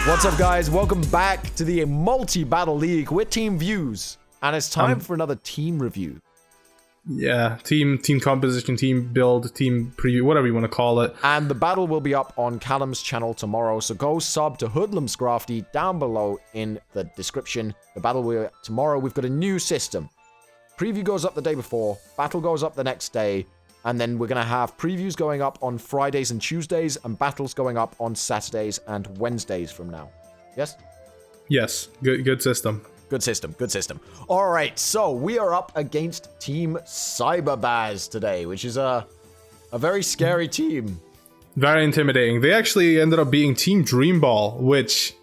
What's up, guys? Welcome back to the multi-battle league with Team Views, and it's time for another team review. Yeah, team composition, team build, team preview, whatever you want to call it. And the battle will be up on Callum's channel tomorrow, so go sub to Hoodlums Crafty down below in the description. The battle will be up tomorrow. We've got a new system. Preview goes up the day before, battle goes up the next day, and then we're going to have previews going up on Fridays and Tuesdays, and battles going up on Saturdays and Wednesdays from now. Yes? Yes, good system. Good system, good system. All right, so we are up against Team Cyberbaz today, which is a very scary team. Very intimidating. They actually ended up beating Team Dreamball, which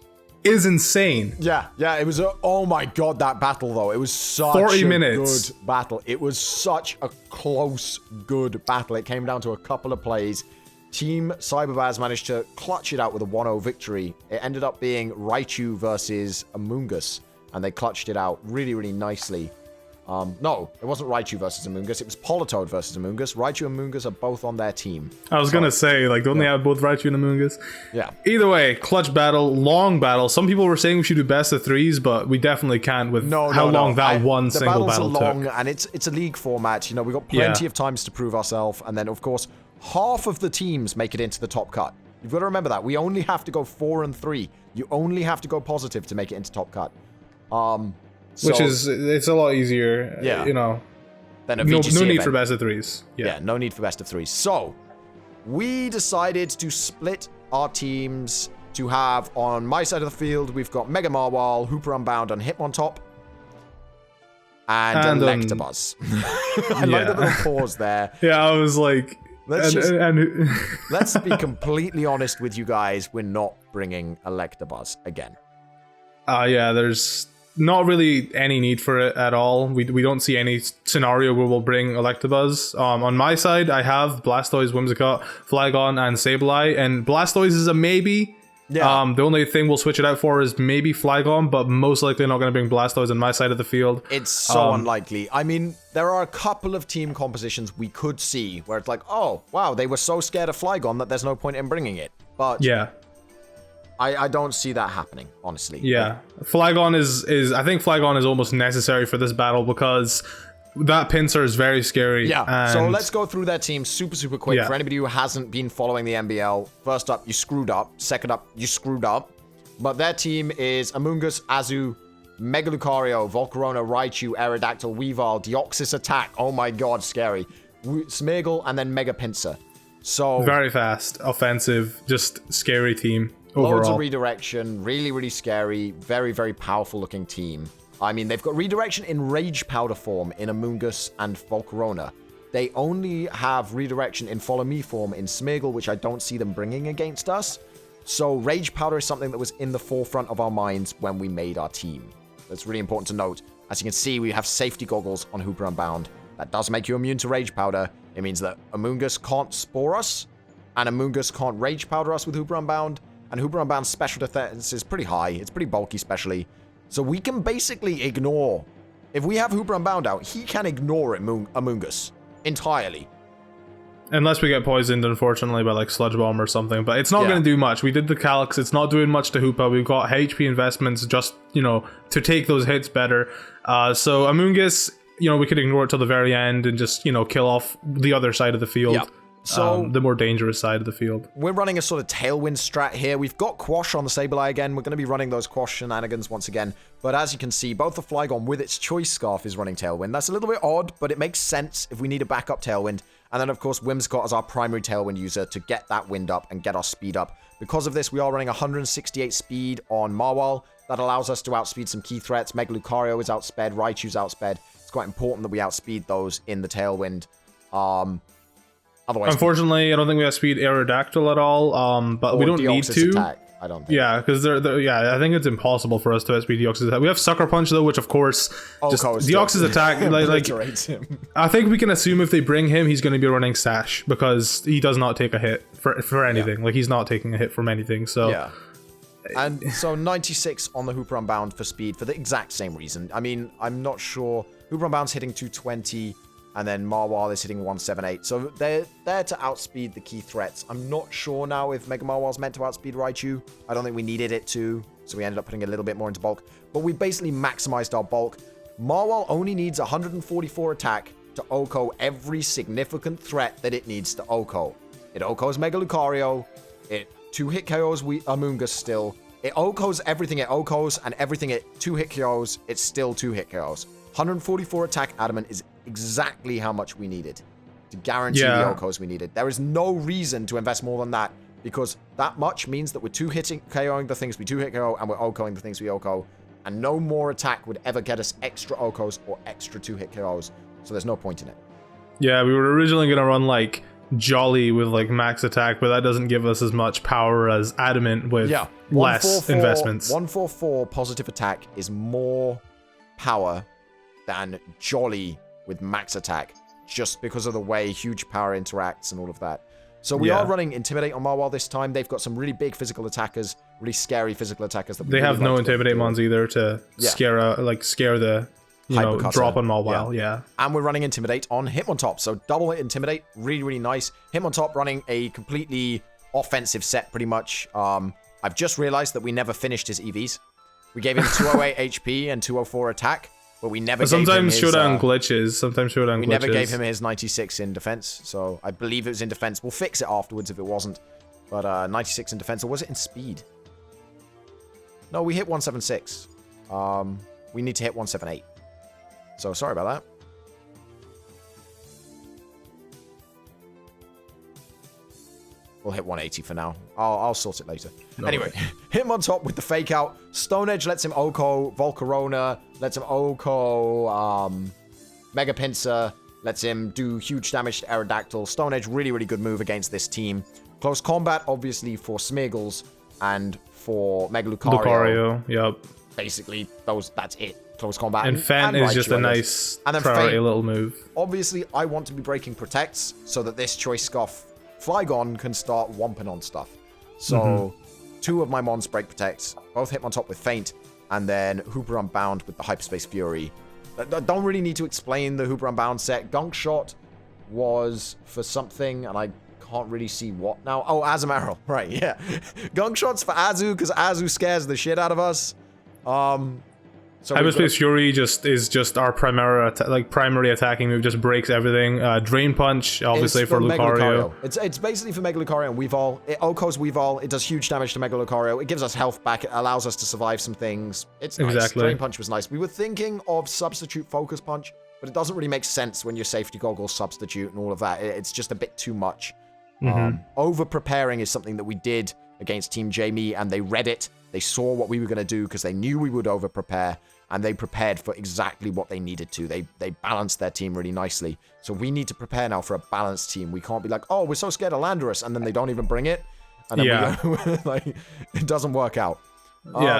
is insane. Yeah, it was oh my god, that battle though. It was such 40 a minutes. good battle. It was such a close, good battle. It came down to a couple of plays. Team Cyberbaz managed to clutch it out with a 1-0 victory. It ended up being Raichu versus Amoongus, and they clutched it out really, really nicely. No, it wasn't Raichu versus Amoongus. It was Politoed versus Amoongus. Raichu and Amoongus are both on their team. I was gonna say, like, don't they have both Raichu and Amoongus? Yeah. Either way, clutch battle, long battle. Some people were saying we should do best of threes, but we definitely can't with how long that one single battle took. The battles are long, and it's a league format. You know, we've got plenty of times to prove ourselves, and then, of course, half of the teams make it into the top cut. You've got to remember that. We only have to go 4 and 3. You only have to go positive to make it into top cut. Which is, it's a lot easier, you know. Than a no VGC need event. for best of threes. Yeah, no need for best of threes. So, we decided to split our teams to have, on my side of the field, we've got Mega Marwal, Hooper Unbound, and Hitmontop. And Electabuzz. I like the little pause there. Yeah, I was like... Let's be completely honest with you guys. We're not bringing Electabuzz again. Yeah, there's not really any need for it at all. We don't see any scenario where we'll bring Electabuzz. On my side, I have Blastoise, Whimsicott, Flygon, and Sableye, and Blastoise is a maybe. Yeah. The only thing we'll switch it out for is maybe Flygon, but most likely not going to bring Blastoise on my side of the field. It's so unlikely. I mean, there are a couple of team compositions we could see where it's like, oh, wow, they were so scared of Flygon that there's no point in bringing it. But yeah. I don't see that happening, honestly. Yeah, Flygon is I think Flygon is almost necessary for this battle because that pincer is very scary. Yeah, so let's go through their team super quick. For anybody who hasn't been following the MBL, first up, you screwed up. Second up, you screwed up. But their team is Amoongus, Azu, Mega Lucario, Volcarona, Raichu, Aerodactyl, Weavile, Deoxys Attack. Oh my god, scary. Smeargle, and then Mega Pinsir. So very fast, offensive, just scary team. Overall. Loads of redirection, really scary, very powerful looking team. I mean, they've got redirection in Rage Powder form in Amoongus and Volcarona. They only have redirection in Follow Me form in Smeargle, which I don't see them bringing against us. So Rage Powder is something that was in the forefront of our minds when we made our team. That's really important to note. As you can see, we have safety goggles on Hooper Unbound. That does make you immune to Rage Powder. It means that Amoongus can't Spore us, and Amoongus can't Rage Powder us with Hooper Unbound. And Hooper Unbound's special defense is pretty high. It's pretty bulky, especially. So we can basically ignore... If we have Hooper Unbound out, he can ignore Amoongus entirely. Unless we get poisoned, unfortunately, by like Sludge Bomb or something. But it's not going to do much. We did the Calyx. It's not doing much to Hoopa. We've got HP investments just, you know, to take those hits better. So Amoongus, you know, we could ignore it till the very end and just, you know, kill off the other side of the field. Yeah. So the more dangerous side of the field. We're running a sort of Tailwind strat here. We've got Quash on the Sableye again. We're going to be running those Quash shenanigans once again. But as you can see, both the Flygon with its Choice Scarf is running Tailwind. That's a little bit odd, but it makes sense if we need a backup Tailwind. And then, of course, Whimsicott as our primary Tailwind user to get that wind up and get our speed up. Because of this, we are running 168 speed on Marwal. That allows us to outspeed some key threats. Mega Lucario is outsped. Raichu's outsped. It's quite important that we outspeed those in the Tailwind. Otherwise, unfortunately, I don't think we have speed Aerodactyl at all. But we don't need to. Attack, I don't think. Yeah, because I think it's impossible for us to outspeed Deoxys Attack. We have Sucker Punch though, which of course just Deoxys Attack like him. I think we can assume if they bring him, he's going to be running Sash because he does not take a hit for anything. Like he's not taking a hit from anything. So yeah. And so 96 on the Hooper Unbound for speed for the exact same reason. I mean, I'm not sure. Hooper Unbound's hitting 220. And then Marwal is hitting 178. So they're there to outspeed the key threats. I'm not sure now if Mega Marwal's meant to outspeed Raichu. I don't think we needed it to. So we ended up putting a little bit more into bulk. But we basically maximized our bulk. Marwal only needs 144 attack to OHKO every significant threat that it needs to OHKO. It OHKOs Mega Lucario. It 2-hit KOs Amoonguss still. It OHKOs everything it OHKOs, and everything it 2-hit KOs, it's still 2-hit KOs. 144 attack Adamant is exactly how much we needed to guarantee the OHKOs we needed. There is no reason to invest more than that, because that much means that we're 2-hitting KOing the things we 2-hit KO, and we're OHKOing the things we OHKO, and no more attack would ever get us extra OHKOs or extra 2-hit KOs, so there's no point in it. Yeah, we were originally going to run like Jolly with like max attack, but that doesn't give us as much power as Adamant with less investments. 144 positive attack is more power than Jolly with max attack, just because of the way huge power interacts and all of that. So we are running Intimidate on Marwal this time. They've got some really big physical attackers, really scary physical attackers. That they have no Intimidate mons either to scare the drop on Marwal. Yeah. And we're running Intimidate on Hitmontop. So double Intimidate, really, really nice. Hitmontop running a completely offensive set, pretty much. I've just realized that we never finished his EVs. We gave him 208 HP and 204 attack, but we never gave him his... Sometimes showdown glitches. We never gave him his 96 in defense, so I believe it was in defense. We'll fix it afterwards if it wasn't. But 96 in defense, or was it in speed? No, we hit 176. We need to hit 178. So sorry about that. We'll hit 180 for now. I'll sort it later. Anyway, hit him on top with the fake out. Stone Edge lets him OHKO Volcarona, lets him OHKO Mega Pinsir, lets him do huge damage to Aerodactyl. Stone Edge, really, really good move against this team. Close combat, obviously, for Smeagol's and for Mega Lucario. Yep. Basically, that's it. Close combat. And Fent is just a nice priority little move. Obviously, I want to be breaking protects so that this Choice Scoff Flygon can start whomping on stuff. So, 2 of my mons break protects, both hit on top with Feint, and then Hooper Unbound with the Hyperspace Fury. I don't really need to explain the Hooper Unbound set. Gunk Shot was for something, and I can't really see what now. Oh, Azumarill. Right, yeah. Gunk Shot's for Azu, because Azu scares the shit out of us. So Hyperspace Fury is just our primary attacking move, just breaks everything. Drain Punch, obviously for Lucario. It's basically for Mega Lucario and Weavile. It OHKOs Weavile. It does huge damage to Mega Lucario. It gives us health back. It allows us to survive some things. It's nice. Exactly. Drain Punch was nice. We were thinking of Substitute Focus Punch, but it doesn't really make sense when your Safety Goggles substitute and all of that. It's just a bit too much. Over-preparing is something that we did against Team Jamie, and they read it. They saw what we were going to do because they knew we would over-prepare. And they prepared for exactly what they needed to. They balanced their team really nicely. So we need to prepare now for a balanced team. We can't be like, oh, we're so scared of Landorus, and then they don't even bring it. And then we go, like, it doesn't work out.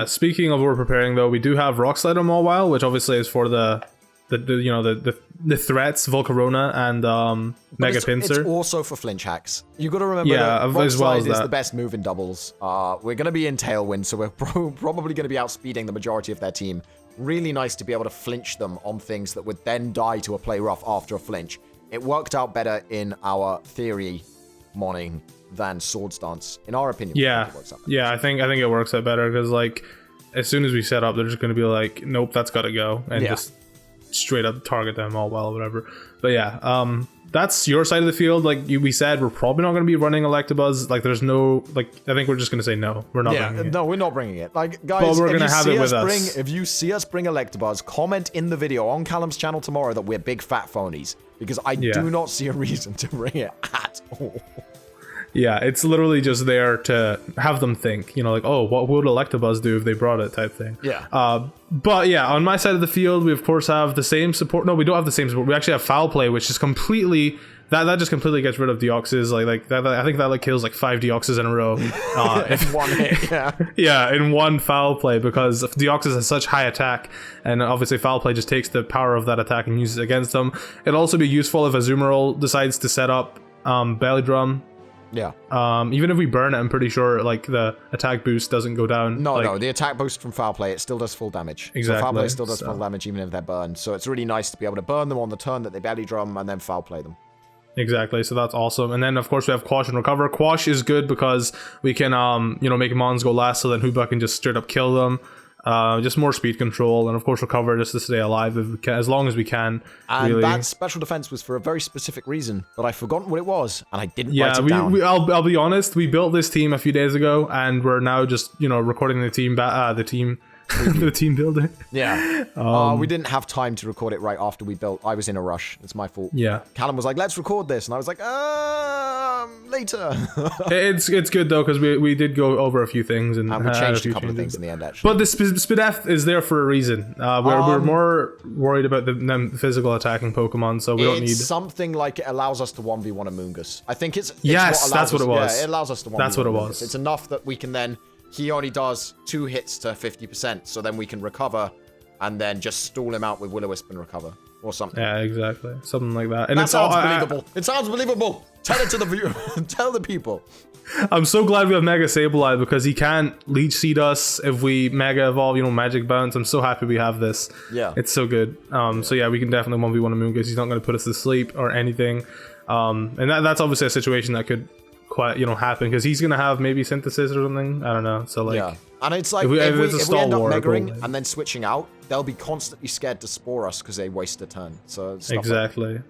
Speaking of we're preparing, though, we do have Rock Slide on Mawile, which obviously is for the threats, Volcarona and Mega Pinsir. It's also for flinch hacks. You got to remember that Rock Slide is the best move in doubles. We're going to be in Tailwind, so we're probably going to be outspeeding the majority of their team. Really nice to be able to flinch them on things that would then die to a play rough after a flinch. It worked out better in our theory modding than Swords Dance, in our opinion. I think it works out better because like as soon as we set up, they're just going to be like, nope, that's got to go, and just straight up target them all well, whatever. But that's your side of the field. Like we said, we're probably not going to be running Electabuzz. Like there's no, like, I think we're just going to say no. We're not bringing it. No, we're not bringing it. Like, guys, but we're going to have it with us. If you see us bring Electabuzz, comment in the video on Callum's channel tomorrow that we're big fat phonies. Because I do not see a reason to bring it at all. Yeah, it's literally just there to have them think, like, oh, what would Electabuzz do if they brought it type thing. Yeah. But yeah, on my side of the field, we of course have the same support. No, we don't have the same support. We actually have Foul Play, which is completely... That just completely gets rid of Deoxys. Like that, I think that like kills like 5 Deoxys in a row. In one hit, in one Foul Play, because Deoxys has such high attack, and obviously Foul Play just takes the power of that attack and uses it against them. It'll also be useful if Azumarill decides to set up Belly Drum. Yeah. Even if we burn it, I'm pretty sure like the attack boost doesn't go down. No, like, no, the attack boost from foul play, it still does full damage. Exactly. So foul play still does full damage even if they're burned. So it's really nice to be able to burn them on the turn that they belly drum and then foul play them. Exactly, so that's awesome. And then of course we have Quash and Recover. Quash is good because we can make mons go last, so then Hoopa can just straight up kill them. Just more speed control, and of course Recover just to stay alive if we can, as long as we can. And really. that special defense was for a very specific reason, but I've forgotten what it was, and I didn't write it down. I'll be honest. We built this team a few days ago, and we're now just recording the team the team building. Yeah. We didn't have time to record it right after we built. I was in a rush. It's my fault. Yeah. Callum was like, let's record this. And I was like, later. It's good though, because we did go over a few things. And we changed a couple of things in the end, actually. But the Spidef is there for a reason. We're more worried about the physical attacking Pokemon, so we don't need... It's something like it allows us to 1v1 Amoongus. I think it's yes, that's what it was. Yeah, it allows us to 1v1 That's what it Amoongus. was. It's enough that we can then... He only does 2 hits to 50%, so then we can recover and then just stall him out with Will-O-Wisp and recover or something. Yeah, exactly. Something like that. And that sounds believable. It sounds believable. Tell it to the viewer. Tell the people. I'm so glad we have Mega Sableye because he can't Leech Seed us if we Mega Evolve, Magic Bounce. I'm so happy we have this. Yeah. It's so good. So yeah, we can definitely 1v1 Amoongus. He's not going to put us to sleep or anything. And that's obviously a situation that could quite happen because he's gonna have maybe synthesis or something. I don't know. So like, yeah, and it's like if we end up megaing and then switching out, they'll be constantly scared to spore us because they waste a turn. So exactly.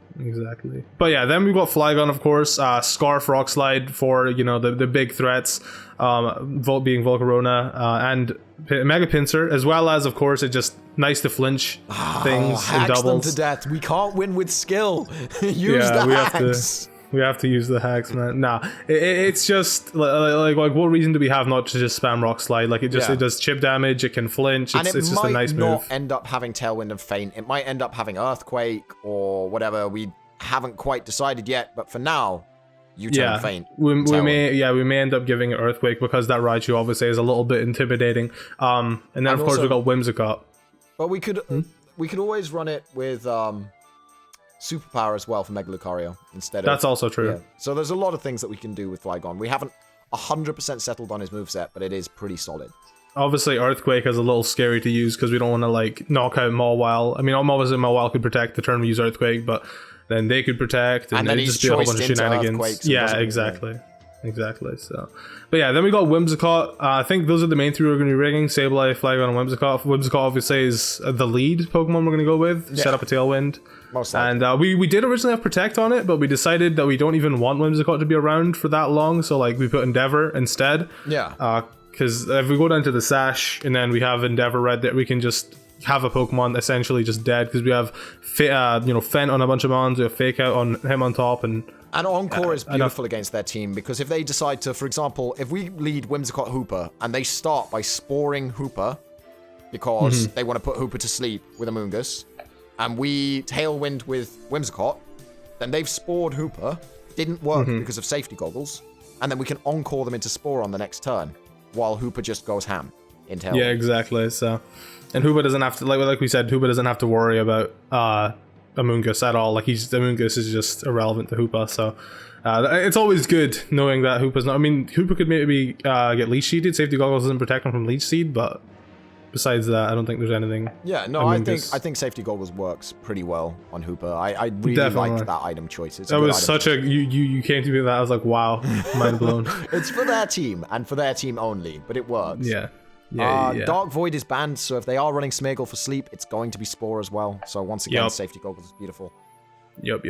But yeah, then we've got Flygon, of course, Scarf, Rock Slide for the big threats, being Volcarona and Mega Pinsir, as well as of course it's just nice to flinch things in doubles. Them to death. We can't win with skill. Use the hacks. We have to use the hacks, man. Nah, it's just like what reason do we have not to just spam Rock Slide? Like it does chip damage, it can flinch. It's just a nice move. And it might not end up having Tailwind and Feint. It might end up having Earthquake or whatever. We haven't quite decided yet, but for now, U-turn Feint. We may end up giving it Earthquake because that Raichu obviously is a little bit intimidating. And then of course we got Whimsicott. But we could always run it with Superpower as well for Mega Lucario instead of... That's also true. Yeah. So there's a lot of things that we can do with Flygon. We haven't 100% settled on his moveset, but it is pretty solid. Obviously, Earthquake is a little scary to use because we don't want to like knock out Mawile. I mean, obviously Mawile could protect the turn we use Earthquake, but then they could protect and then it'd just be a whole bunch of shenanigans. Yeah, exactly. So, but yeah, then we got Whimsicott. I think those are the main 3 we're going to be rigging: Sableye, Flygon, and Whimsicott. Whimsicott obviously is the lead Pokemon we're going to go with. Set up a Tailwind. And we did originally have Protect on it, but we decided that we don't even want Whimsicott to be around for that long, so like we put Endeavor instead. Yeah. Because if we go down to the Sash and then we have Endeavor right there, we can just have a Pokemon essentially just dead because we have Fent on a bunch of mons, we have Fake Out on him on top, and Encore is beautiful against their team because if they decide to, for example, if we lead Whimsicott Hooper and they start by sporing Hooper because they want to put Hooper to sleep with Amoongus, and we Tailwind with Whimsicott, then they've spored Hooper, didn't work because of safety goggles, and then we can Encore them into Spore on the next turn, while Hooper just goes ham in Tailwind. Yeah, exactly. So, and Hooper doesn't have to, like we said, Hooper doesn't have to worry about Amoongus at all. Like Amoongus is just irrelevant to Hoopa, so it's always good knowing that Hoopa's not. I mean, Hoopa could maybe get Leech Seeded. Safety Goggles doesn't protect him from Leech Seed, but besides that, I don't think there's anything. Yeah, no, I think Safety Goggles works pretty well on Hooper. I really like that item choice. That was such a you came to me with that. I was like, wow, mind blown. It's for their team and for their team only, but it works. Yeah. Dark Void is banned, so if they are running Smeargle for sleep, it's going to be Spore as well. So once again, Safety Goggles is beautiful. Yep.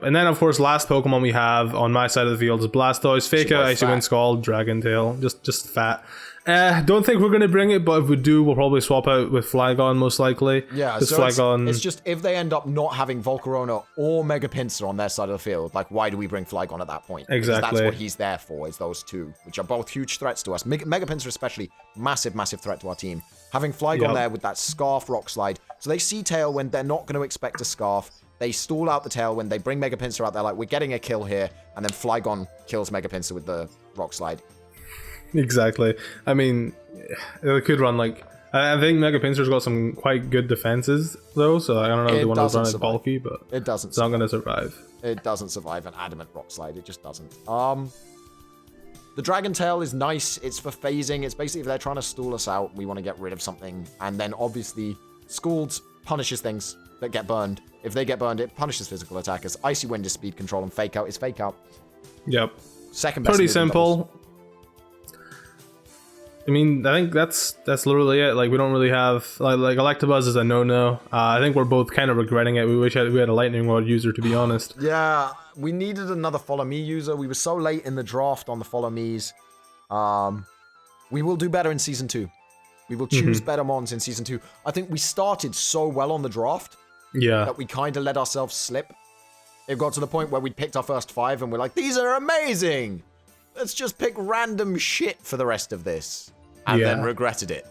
And then, of course, last Pokemon we have on my side of the field is Blastoise, Fake Out, Icy Wind Scald, Dragon Tail. Just fat. Don't think we're going to bring it, but if we do, we'll probably swap out with Flygon, most likely. Yeah, so Flygon... it's just if they end up not having Volcarona or Mega Pinsir on their side of the field, like, why do we bring Flygon at that point? Exactly. Because that's what he's there for, is those two, which are both huge threats to us. Mega Pinsir especially, massive threat to our team. Having Flygon there with that Scarf Rock Slide, so they see Tailwind, they're not going to expect a Scarf. They stall out the Tailwind, they bring Mega Pinsir out there, like, we're getting a kill here, and then Flygon kills Mega Pinsir with the Rock Slide. Exactly. I mean, it could run like... I think Mega Pinsir's got some quite good defenses, though, so I don't know if they want to run it bulky, but it's not going to survive. It doesn't survive an Adamant Rock Slide. It just doesn't. The Dragon Tail is nice. It's for phasing. It's basically if they're trying to stall us out, we want to get rid of something. And then obviously, Scald punishes things that get burned. If they get burned, it punishes physical attackers. Icy Wind is speed control, and Fake Out is Fake Out. Yep. Second best. Pretty simple. I mean, I think that's literally it. Like, we don't really have like Electabuzz is a no-no. I think we're both kind of regretting it. We wish we had a Lightning Rod user, to be honest. Yeah, we needed another Follow Me user. We were so late in the draft on the Follow Me's. We will do better in Season 2. We will choose better mons in Season 2. I think we started so well on the draft that we kind of let ourselves slip. It got to the point where we picked our first 5 and we're like, these are amazing! Let's just pick random shit for the rest of this. And then regretted it.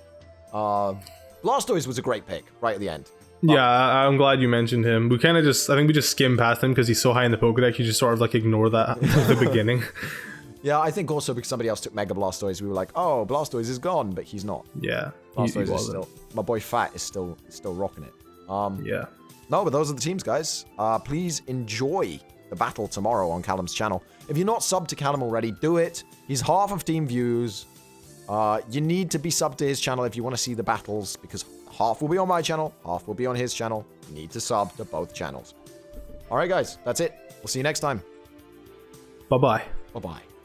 Blastoise was a great pick right at the end. Yeah, I'm glad you mentioned him. We kind of I think we just skimmed past him because he's so high in the Pokedex, you just sort of like ignore that at the beginning. Yeah, I think also because somebody else took Mega Blastoise, we were like, oh, Blastoise is gone, but he's not. Yeah. Blastoise is still, my boy Fat is still rocking it. Yeah. No, but those are the teams, guys. Please enjoy the battle tomorrow on Callum's channel. If you're not subbed to Callum already, do it. He's half of team views. You need to be subbed to his channel if you want to see the battles, because half will be on my channel, half will be on his channel. You need to sub to both channels. All right, guys, that's it. We'll see you next time. Bye-bye. Bye-bye.